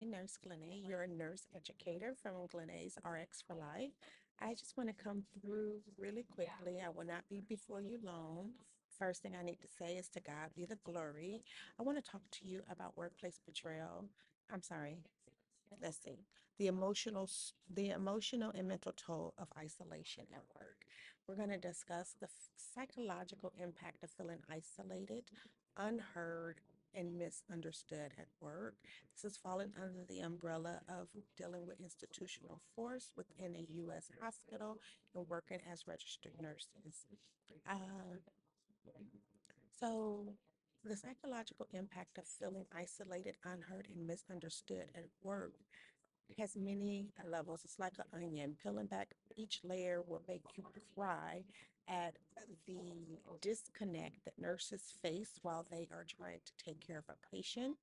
Nurse Glenay, your nurse educator from Glenay's RX for Life. I just want to come through really quickly. I will not be before you long. First thing I need to say is to God be the glory. I want to talk to you about workplace betrayal. I'm sorry. Let's see. The emotional and mental toll of isolation at work. We're going to discuss the psychological impact of feeling isolated, unheard, and misunderstood at work. This is falling under the umbrella of dealing with institutional force within a U.S. hospital and working as registered nurses. Uh, so, the psychological impact of feeling isolated, unheard, and misunderstood at work has many levels. It's like an onion. Peeling back each layer will make you cry at the disconnect that nurses face while they are trying to take care of a patient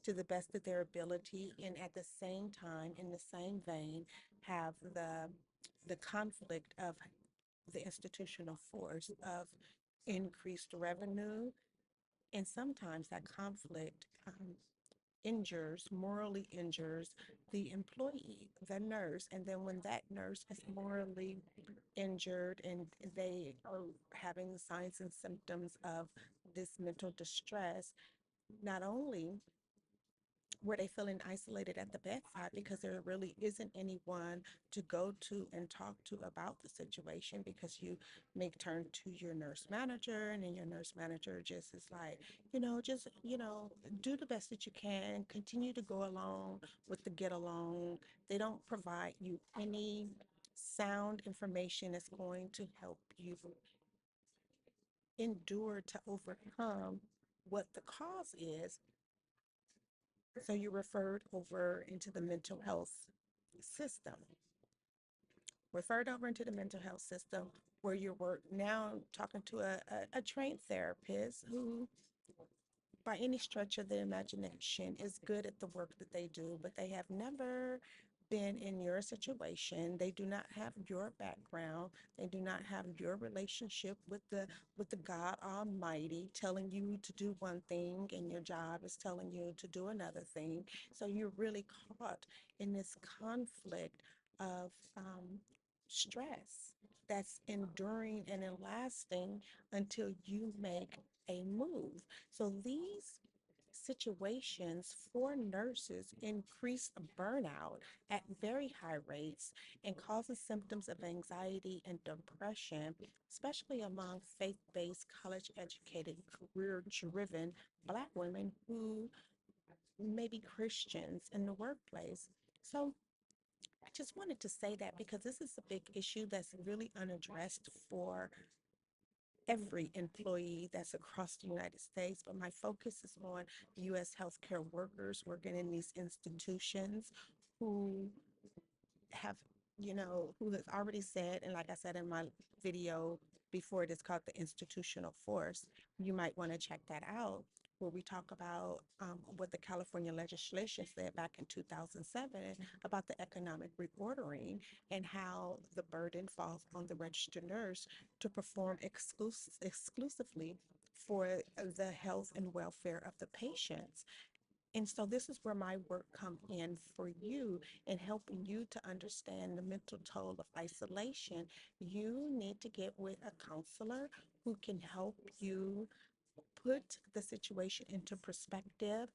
to the best of their ability, and at the same time, in the same vein, have the conflict of the institutional force of increased revenue, and sometimes that conflict morally injures the employee, the nurse. And then when that nurse is morally injured and they are having the signs and symptoms of this mental distress, not only were they feeling isolated at the bedside because there really isn't anyone to go to and talk to about the situation, because you may turn to your nurse manager and then your nurse manager just is like, just, do the best that you can, continue to go along with the get along. They don't provide you any sound information that's going to help you endure to overcome what the cause is. So you're referred over into the mental health system, referred over into the mental health system, where you're now talking to a trained therapist who, by any stretch of the imagination, is good at the work that they do, but they have never been in your situation. They do not have your background. They do not have your relationship with the God Almighty telling you to do one thing and your job is telling you to do another thing. So you're really caught in this conflict of stress that's enduring and lasting until you make a move. So these situations for nurses increase burnout at very high rates and causes symptoms of anxiety and depression, especially among faith-based, college-educated, career-driven Black women who may be Christians in the workplace. So I just wanted to say that because this is a big issue that's really unaddressed for every employee that's across the United States, but my focus is on U.S. healthcare workers working in these institutions who have, who has already said, and like I said in my video before, it is called the institutional force. You might want to check that out, where we talk about what the California legislation said back in 2007 about the economic reordering and how the burden falls on the registered nurse to perform exclusively for the health and welfare of the patients. And so this is where my work come in for you in helping you to understand the mental toll of isolation. You need to get with a counselor who can help you put the situation into perspective,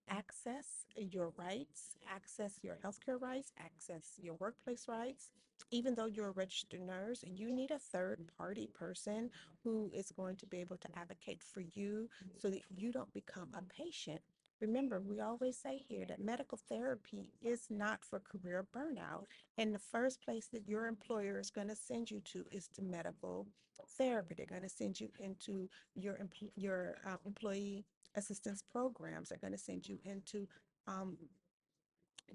access your rights, access your healthcare rights, access your workplace rights. Even though you're a registered nurse, you need a third party person who is going to be able to advocate for you so that you don't become a patient. Remember, we always say here that medical therapy is not for career burnout. And the first place that your employer is going to send you to is to medical therapy. They're going to send you into your employee assistance programs. Are going to send you um,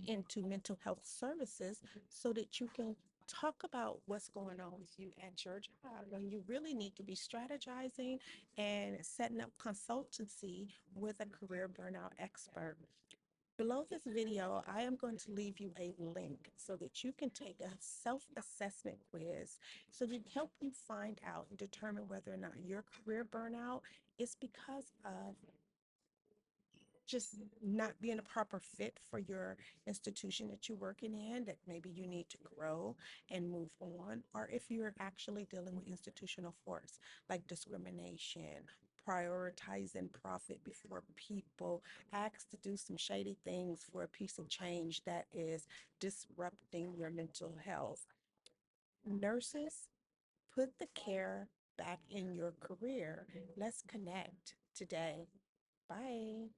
into mental health services so that you can talk about what's going on with you at your job. And you really need to be strategizing and setting up consultancy with a career burnout expert. Below this video, I am going to leave you a link so that you can take a self-assessment quiz so to help you find out and determine whether or not your career burnout is because of just not being a proper fit for your institution that you're working in, that maybe you need to grow and move on, or if you're actually dealing with institutional force like discrimination, prioritizing profit before people, asked to do some shady things for a piece of change that is disrupting your mental health. Nurses, put the care back in your career. Let's connect today. Bye.